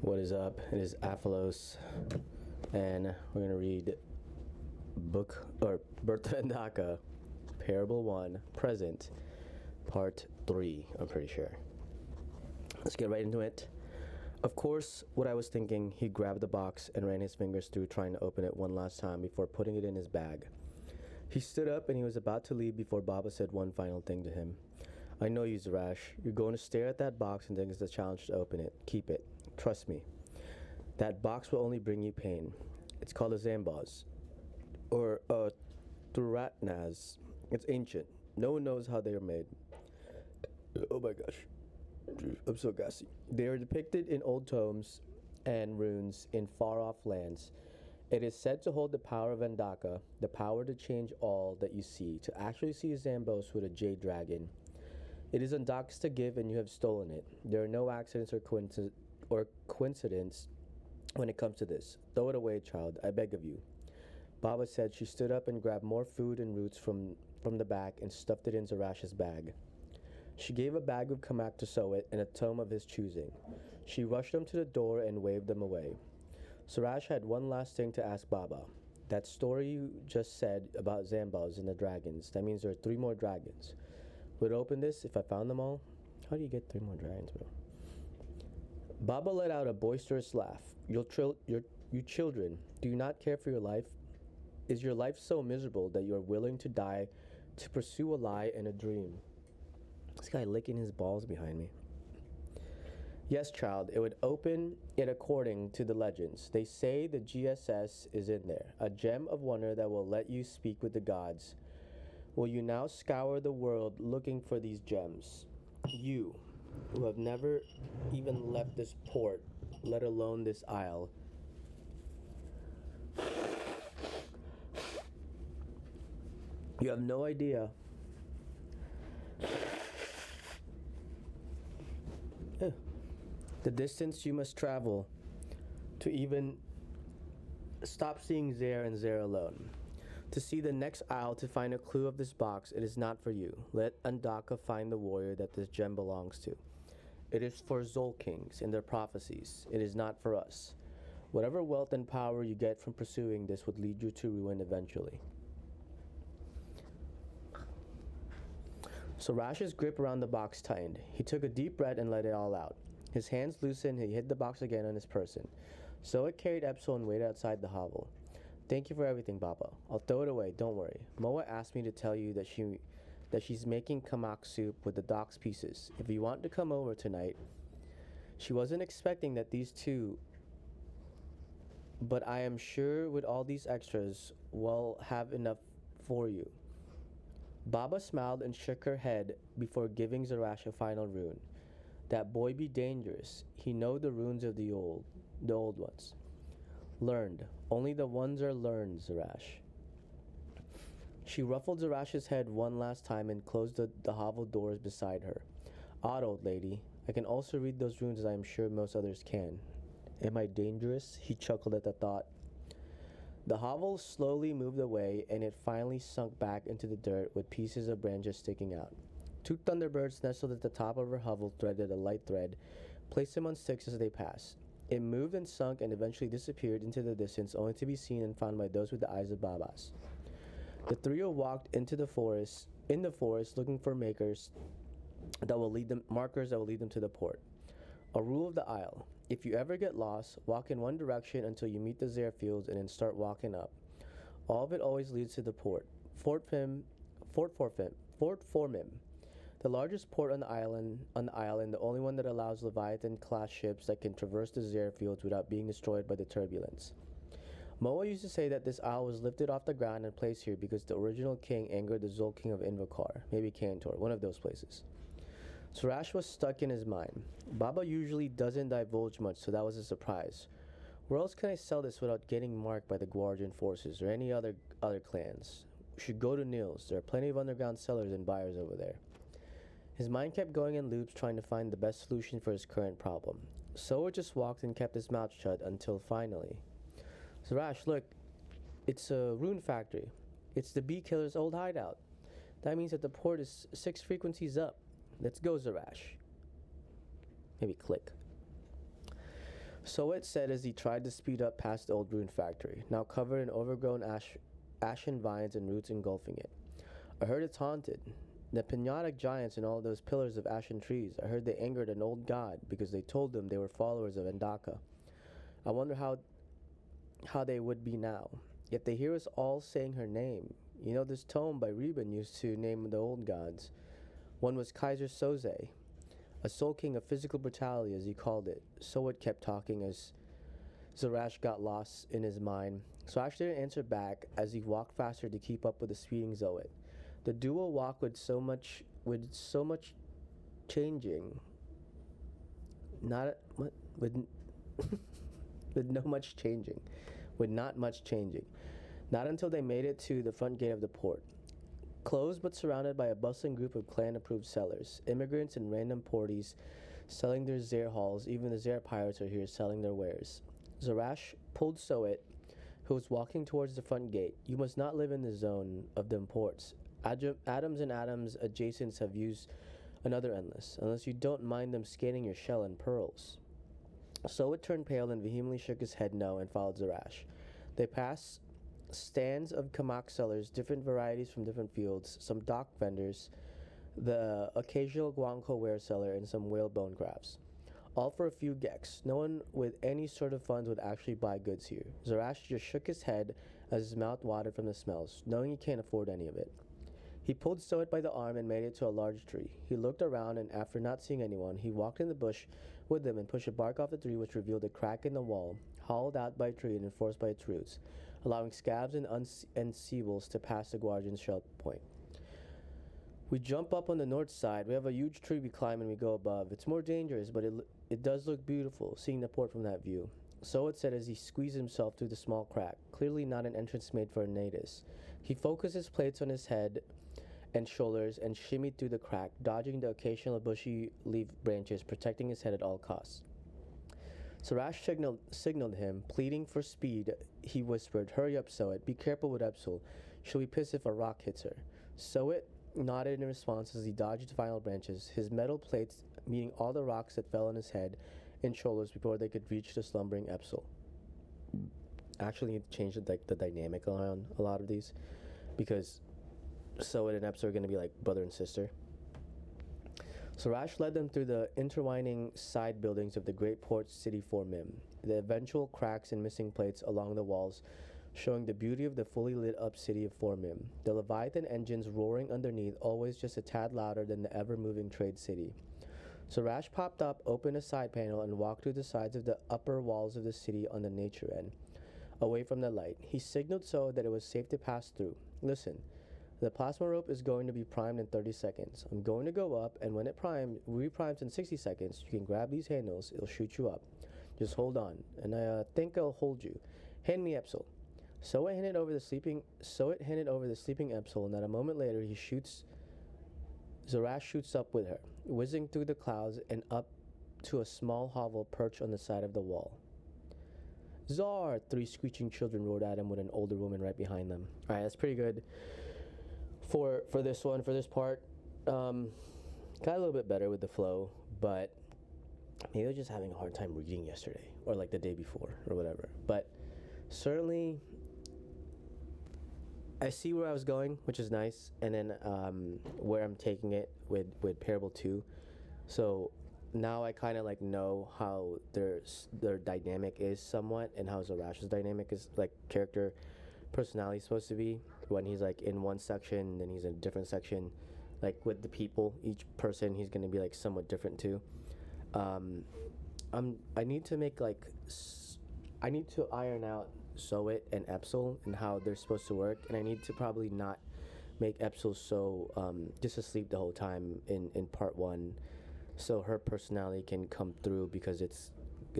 What is up? It is AFALOZ, and we're gonna read Birth of Andakah, Parable 1, Present, Part 3. I'm pretty sure. Let's get right into it. Of course, what I was thinking, he grabbed the box and ran his fingers through, trying to open it one last time before putting it in his bag. He stood up and he was about to leave before Baba said one final thing to him. I know you, Zarash. You're going to stare at that box and think it's a challenge to open it. Keep it. Trust me. That box will only bring you pain. It's called a Zambaz. Or a Thuratnaz. It's ancient. No one knows how they are made. Oh my gosh. I'm so gassy. They are depicted in old tomes and runes in far-off lands. It is said to hold the power of Andakah, the power to change all that you see, to actually see a Zambos with a jade dragon. It is Andakah's to give, and you have stolen it. There are no accidents or coincidence when it comes to this. Throw it away, child, I beg of you. Baba said. She stood up and grabbed more food and roots from the back and stuffed it in Zarash's bag. She gave a bag of kamak to sew it and a tome of his choosing. She rushed them to the door and waved them away. Zarash had one last thing to ask Baba. That story you just said about Zambals and the dragons, that means there are 3 more dragons. Would it open this if I found them all? How do you get 3 more dragons, bro? Baba let out a boisterous laugh. You children, do you not care for your life? Is your life so miserable that you are willing to die to pursue a lie and a dream? This guy licking his balls behind me. Yes, child, it would open it according to the legends. They say the GSS is in there, a gem of wonder that will let you speak with the gods. Will you now scour the world looking for these gems? You, who have never even left this port, let alone this isle. You have no idea the distance you must travel to even stop seeing Zer and Zer alone. To see the next isle to find a clue of this box, it is not for you. Let Andakah find the warrior that this gem belongs to. It is for Zol kings and their prophecies. It is not for us. Whatever wealth and power you get from pursuing this would lead you to ruin eventually. Zarash's grip around the box tightened. He took a deep breath and let it all out. His hands loosened, he hid the box again on his person. So it carried Epsil and waited outside the hovel. Thank you for everything, Baba. I'll throw it away, don't worry. Moa asked me to tell you that she's making kamak soup with the dock's pieces. If you want to come over tonight. She wasn't expecting that these two, but I am sure with all these extras, we'll have enough for you. Baba smiled and shook her head before giving Zarash a final rune. That boy be dangerous. He know the runes of the old ones. Learned. Only the ones are learned, Zarash. She ruffled Zarash's head one last time and closed the hovel doors beside her. Odd old lady. I can also read those runes as I am sure most others can. Am I dangerous? He chuckled at the thought. The hovel slowly moved away and it finally sunk back into the dirt with pieces of branches sticking out. 2 thunderbirds nestled at the top of her hovel threaded a light thread, placed them on sticks as they passed. It moved and sunk and eventually disappeared into the distance, only to be seen and found by those with the eyes of Babas. The trio walked in the forest, looking for markers that will lead them to the port. A rule of the isle: if you ever get lost, walk in one direction until you meet the Zer fields and then start walking up. All of it always leads to the port. Fort Formim, the largest port on the island, the only one that allows Leviathan-class ships that can traverse the Zer fields without being destroyed by the turbulence. Moa used to say that this isle was lifted off the ground and placed here because the original king angered the Zol king of Invocar, maybe Cantor, one of those places. Zarash was stuck in his mind. Baba usually doesn't divulge much, so that was a surprise. Where else can I sell this without getting marked by the Guardian forces or any other clans? We should go to Nils. There are plenty of underground sellers and buyers over there. His mind kept going in loops trying to find the best solution for his current problem. So it just walked and kept his mouth shut until finally. Zarash, look, it's a rune factory. It's the bee killer's old hideout. That means that the port is 6 frequencies up. Let's go, Zarash. Maybe click. So it said as he tried to speed up past the old ruined factory, now covered in overgrown ashen vines and roots engulfing it. I heard it's haunted. The Pinatic giants and all those pillars of ashen trees. I heard they angered an old god because they told them they were followers of Andakah. I wonder how they would be now. If they hear us all saying her name. You know, this tome by Reuben used to name the old gods. One was Kaiser Soze, a soul king of physical brutality, as he called it. So it kept talking as Zarash got lost in his mind. So Ash didn't answer back as he walked faster to keep up with the speeding Zoet. The duo walked with so much changing. Not with with no much changing. With not much changing. Not until they made it to the front gate of the port. Closed but surrounded by a bustling group of clan-approved sellers, immigrants and random porties selling their Zare hauls. Even the Zare pirates are here selling their wares. Zarash pulled Soet, who was walking towards the front gate. You must not live in the zone of the imports. Atoms and atoms adjacents have used another endless, unless you don't mind them scanning your shell and pearls. Soet turned pale and vehemently shook his head no and followed Zarash. They passed stands of kamak sellers, different varieties from different fields, some dock vendors, the occasional guanco ware seller, and some whale bone crafts. All for a few gex. No one with any sort of funds would actually buy goods here. Zarash just shook his head as his mouth watered from the smells, knowing he can't afford any of it. He pulled Soet by the arm and made it to a large tree. He looked around, and after not seeing anyone, he walked in the bush with them and pushed a bark off the tree, which revealed a crack in the wall, hollowed out by a tree and enforced by its roots, allowing scabs and seables to pass the guardian's shell point. We jump up on the north side. We have a huge tree we climb and we go above. It's more dangerous, but it does look beautiful, seeing the port from that view. So it said as he squeezed himself through the small crack, clearly not an entrance made for a natives. He focused his plates on his head and shoulders and shimmied through the crack, dodging the occasional bushy leaf branches, protecting his head at all costs. Zarash signaled him, pleading for speed. He whispered, "Hurry up, Soet. Be careful with Epsil. She'll be pissed if a rock hits her." Soet nodded in response as he dodged the final branches, his metal plates meeting all the rocks that fell on his head and shoulders before they could reach the slumbering Epsil. Actually, need to change the dynamic around a lot of these, because Soet and Epsil are going to be like brother and sister. Zarash led them through the intertwining side buildings of the great port city for Mim, the eventual cracks and missing plates along the walls showing the beauty of the fully lit up city of Formim, the Leviathan engines roaring underneath, always just a tad louder than the ever-moving trade city. Zarash popped up, opened a side panel, and walked through the sides of the upper walls of the city on the nature end, away from the light. He signaled so that it was safe to pass through. Listen, the plasma rope is going to be primed in 30 seconds. I'm going to go up, and when it reprimes in 60 seconds, you can grab these handles. It'll shoot you up. Just hold on, and I think I'll hold you. Hand me Epsil. So it handed over the sleeping Epsil, and then a moment later Zarash shoots up with her, whizzing through the clouds and up to a small hovel perched on the side of the wall. Zar! 3 screeching children roared at him with an older woman right behind them. Alright, that's pretty good for this one, for this part. Got a little bit better with the flow, but maybe I was just having a hard time reading yesterday, or like the day before, or whatever. But certainly I see where I was going, which is nice, and then where I'm taking it with Parable 2. So now I kind of like know how their dynamic is somewhat, and how Zarash's dynamic is, like, character personality is supposed to be, when he's like in one section, then he's in a different section. Like with the people, each person he's gonna be like somewhat different too. I need to make I need to iron out Soet and Epsil and how they're supposed to work, and I need to probably not make Epsil so just asleep the whole time in part 1, so her personality can come through, because it's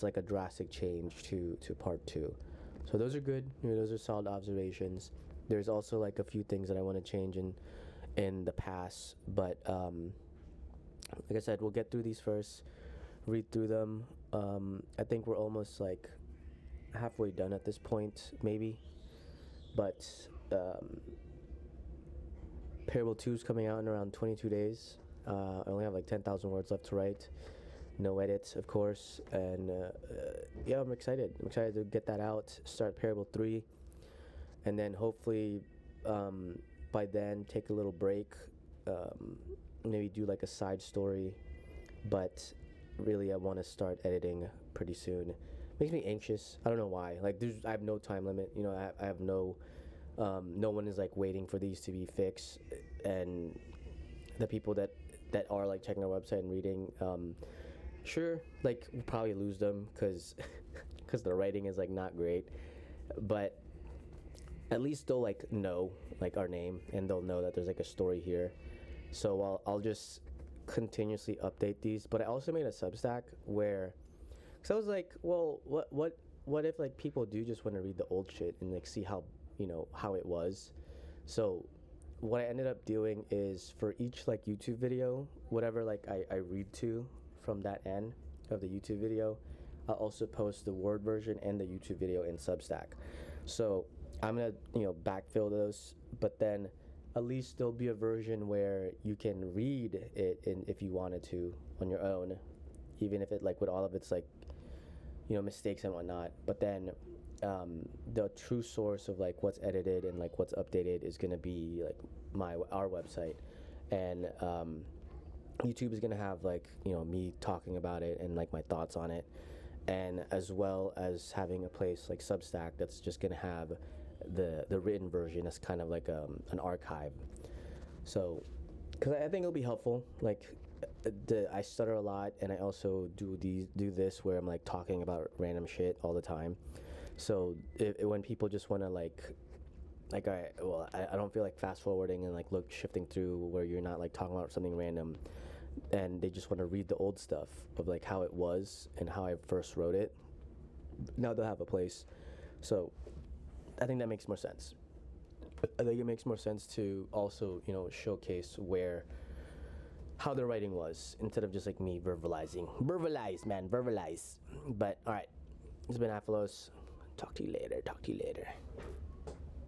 like a drastic change to part 2. So those are good. Those are solid observations. There's also like a few things that I want to change in the past, but like I said, we'll get through these first, read through them. I think we're almost like halfway done at this point, maybe. But Parable 2 is coming out in around 22 days. I only have like 10,000 words left to write. no edits, of course. And yeah, I'm excited. I'm excited to get that out, start Parable 3, and then hopefully by then take a little break, maybe do like a side story. But really, I want to start editing pretty soon. Makes me anxious. I don't know why. Like, I have no time limit. You know, I have no one is like waiting for these to be fixed, and the people that are like checking our website and reading, sure, like we'll probably lose them because the writing is like not great, but at least they'll like know like our name, and they'll know that there's like a story here. So I'll just continuously update these. But I also made a Substack where, because I was like, well, what if like people do just want to read the old shit and like see how, you know, how it was. So what I ended up doing is for each like YouTube video, whatever like I read to from that end of the YouTube video, I'll also post the Word version and the YouTube video in Substack. So I'm gonna, you know, backfill those, but then at least there'll be a version where you can read it if you wanted to on your own, even if it like with all of its like, you know, mistakes and whatnot. But then the true source of like what's edited and like what's updated is gonna be like our website, and YouTube is gonna have like, you know, me talking about it and like my thoughts on it, and as well as having a place like Substack that's just gonna have the written version as kind of like an archive. So, because I think it'll be helpful. Like, I stutter a lot, and I also do this where I'm like talking about random shit all the time. So when people just want to like all right, well, I don't feel like fast forwarding and like shifting through where you're not like talking about something random, and they just want to read the old stuff of like how it was and how I first wrote it. Now they'll have a place. So I think that makes more sense. I think it makes more sense to also, you know, showcase how the writing was, instead of just like me verbalizing. Verbalize. But all right, it's been AFALOZ. Talk to you later.